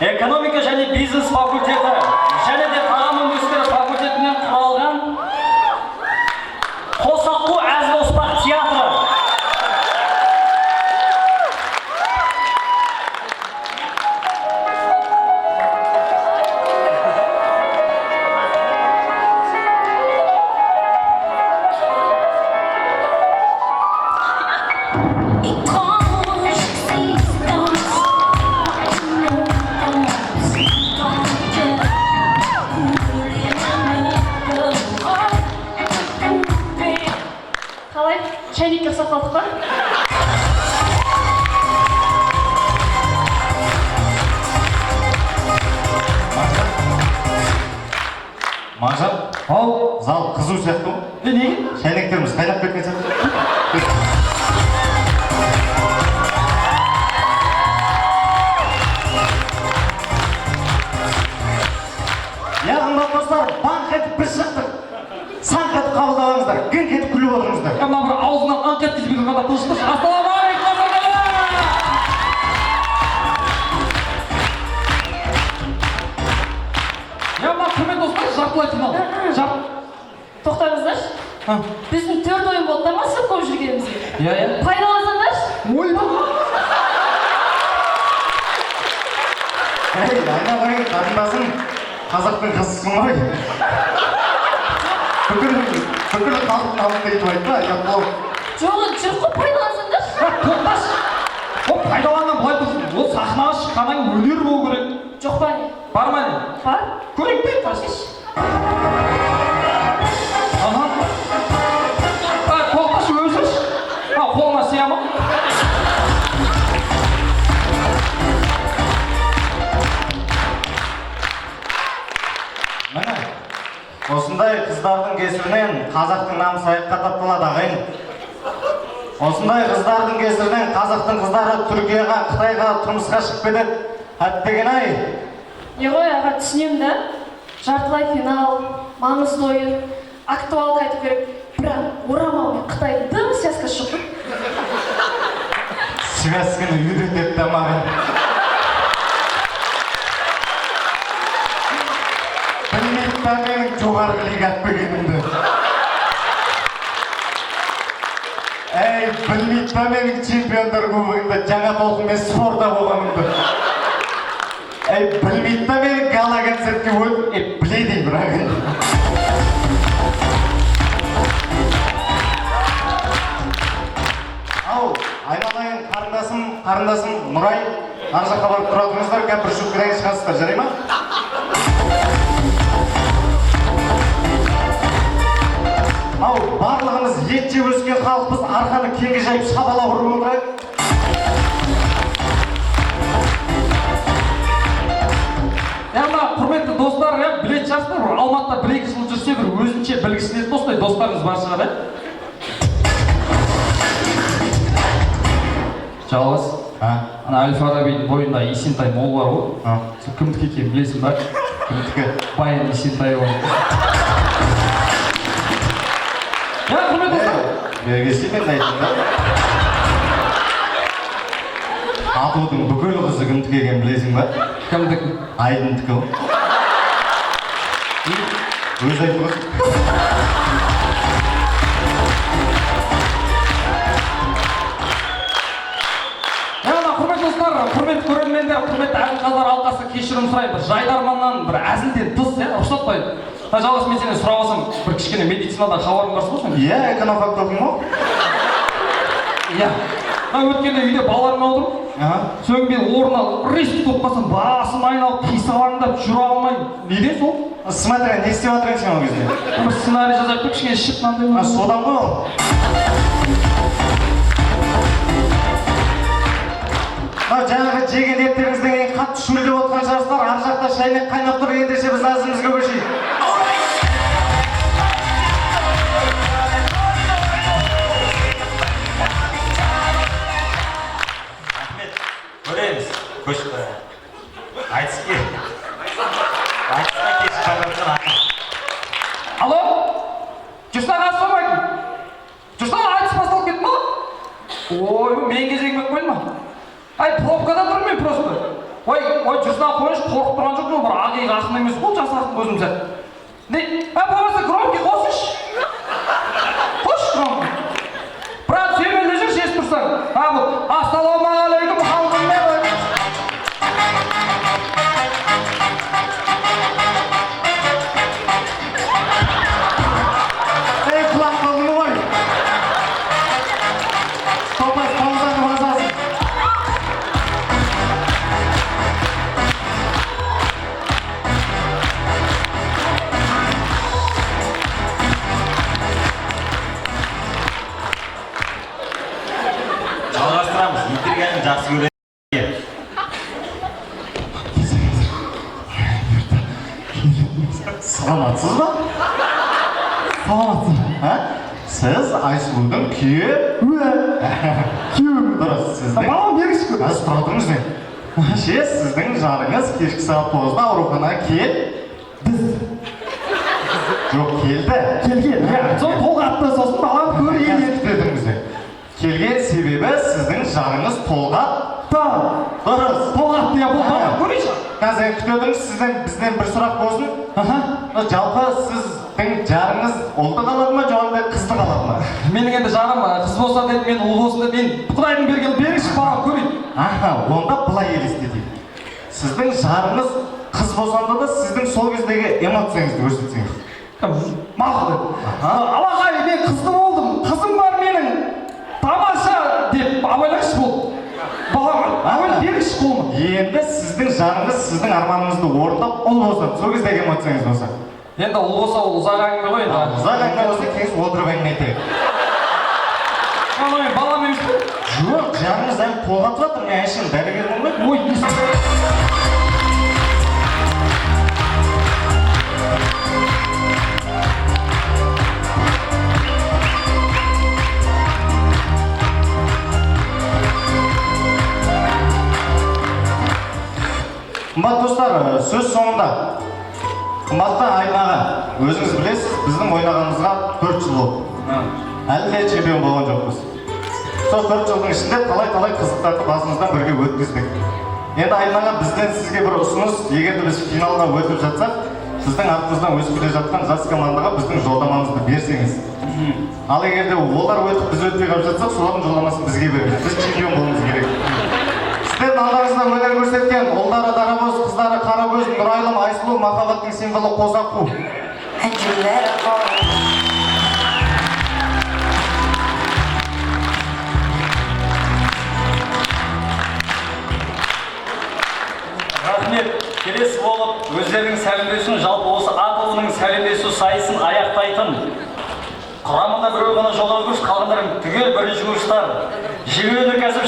экономика және бизнес факультеті және де тағам өндірістері факультетінен құралған Қосаққу әзіл-оспақ театры. Чайник жасап қалдық па? Мағжан, зал қызу сияқты ма? Неге? Шайнектеріміз қайнап кеткен сияқты. Я қымбат достар, банқ етіп біз шықтық. Санқ етіп қабылдағаныңыздар, гүнк етіп күліп отырыңыздар. Мына бір аузынан анқ еткізіп жүргенде қылышты. Ассалаумағалейкум, Я мына құрметті достар, жартылай финал. Тоқтаңыздаршы. Біздің 4 ойын болды ма сіз көп жүргенімізге? Иә. Пайдалансаңдаршы. Ойба. Айналайын, қарындасым, қазақтың қызысың ғой. Бүкіл халықтың алып кетіп айтты, бұл. Жоқ, жүр қой пайдалансаңдаршы. Тоқташ. Ол пайдаланған былай тұрсын. Ол сахнаға шыққаннан өнер болу керек. Жоқ па не? Бар ма не? Бар. Көрейік пе? Қашкеш. Тоқташ өзіш. Қолына сия ма? Міне, осындай қыздардың кесірінен қазақтың намысы аяққа тапталады ағайын. Осындай қыздардың кесірінен қазақтың қыздары Түркияға, Қытайға тұрмысқа шығып кетеді. Әттеген-ай. Не ғой аға, түсінемін да. Жартылай финал, маңызды ойын, актуалды айту керек. Бірақ орамал мен Қытайдың тым связка шықты. Связканы үйретеді да маған. Білмейді ба менің жоғарғы лига әтпегенімді. Әй, білмейді ба менің чемпиондар кубогында жаңа толқынмен спорда болғанымды. Әй, білмейді ба менің гала концертке өтіп, біледі бірақ. Ау, айналайын қарындасым Нұрай, ар жаққа барып тұра тұрыңыздар, кәпір шүткіден шығасыздар, жарай ма? Ау, барлығымыз ет жеп өскен халықпыз, арқаны кеңге жайып шабала ұрып отырайық. Мына құрметті достар, білетін шығарсыздар, Алматыда 1-2 жыл жүрсе бір өзінше білгісін еді осындай достарыңыз бар шығар, Жалғыз, ана Әл-Фарабидің бойында Есентай мол бар ғой. Сол кімдікі екенін білесің ба? Кімдікі? Баян Есентай ғой. Құрметті достар. Бергесімен айтын да. Атудың бүкіл қызы кімдікі екенін білесің ба? Кімдікі? Айдындікі ғой. Өз айтыңыз. Құрметті достар, құрметті көрермендер, құрметті әзіл-қазылар алқасы кешірім сұраймын. Жайдарманнан бір әзілден тыс, рұқсат қой. Жалғыз мен сені сұрап алсам, бір кішкене медицинадан хабарың бар ғой? Иә, эконофакт оқимын ғой. Иә. Өткенде үйде балаларым алдым. Соң мен орнына рейстік болып қалсам, басым айналып, қисалаңдап жүре алмаймын. Неден сол? Смотря, не істеп жатырың сен ол кезде? Бір сценарий жазайық, кішкене ішіп мынандай. Содан ғой ол. Жаңағы жеген еттеріңізден кейін қатты шөлдеп отқан шығарсыздар, ар жақта шайнек қайнап тұр, ендеше біз әзімізге көшейік. Ахмет, көреміз, көшіп тұрайық. Айтысқа кешіп қалғанымыздан ақын. Алло? Жүрсен ассалаймайкум. Жүрсен айтыс басталып кетті ма? Ой, мен кезегіме қойма. Ай, пробкада тұрмын мен просто. ой жүрсін ақ қойыңызшы, қорқып тұрған жоқ па, бір ақиық ақын емес қой, жас ақын өзімізде. Болмаса громкий қосыңызшы. Қосшы громкий. Брат, сүйемелде жүрші, естіп тұрсаң. Бұл ассалаумағалейкум халқым деп. Құлақ қалдың ғой. Топас паузаны базасын. Жалғастырамыз. Интервьюны жақсы көреді. Саламатсыз ба? Саламатсыз. Сіз Айсұлудың күйеуі. Күйеуі. Дұрыс, сіздің. Балам бергіші көп. Тұра тұрыңыз не? Кеше сіздің жарыңыз кешкі сағат 9-да ауруханаға келді. Жоқ, келді. Келген. Сол толғатты, сосын балам көрген дедіңіз не? Келген себебі сіздің жарыңыз толғатты. Дұрыс. Толғатты, я бұл балам көрейші. Қазір күтедіңіз, сізден бізден бір сұрақ болсын. Жалпы сіздің жарыңыз ұлды қалады ма, жоғында қызды қалады ма? Менің енді жарым қыз болса деді, мен ұл болсын деді, мен Құдайдың берген беріңізші балам көрейін. Онда былай елестетейік. Сіздің жарыңыз қыз болсанда да сіздің сол кездегі эмоцияңызды көрсетсеңіз. Мақұл. Алағай, мен қызды болдым, қызым бар менің. Тамаша деп абайлайшы бол. Балам, абайлай беріңізші қолыма. Енді сіздің жарыңыз сіздің арманыңызды орындап ұл болса, сол кездегі эмоцияңыз болса. Енді ұл болса, ұзақ әңгіме ғой енді. Ұзақ әңгіме болса, кеңес отырып әңгіме етейік. Балам емес пе? Жоқ, жарыңыз әлі толғатып жатыр, мен әншейін дәрігермін ғой. Ой, Қымбат достар, сөз соңында. Қымбатты Айдын аға, өзіңіз білесіз, біздің ойнағанымызға 4 жыл болды. Әлі де чемпион болған жоқпыз. Сол 4 жылдың ішінде талай қызықтарды басымыздан бірге өткіздік. Енді Айдын аға, бізден сізге бір ұсыныс, егер де біз финалға өтіп жатсақ, сіздің артыңыздан өсіп келе жатқан жас командаға біздің жолдамамызды берсеңіз. Ал егер де олар өтіп, біз өтпей қалып жатсақ, солардың жолдамасын бізге беріңіз. Біз чемпион болуымыз керек. Сіздердің алдарыңызда өнер көрсеткен ұлдары дарабоз, қыздары қаракөз, Нұрайлым, Айсұлу, махаббаттың символы қозақу. Рахмет. Келесі болып өздерінің сәлемдесуін, жалпы осы атылының сәлемдесу сайысын аяқтайтын құрамында біреу ғана жолдау курс, қалғандарын түгел бірінші курстар. Жеңіл өнеркәсіп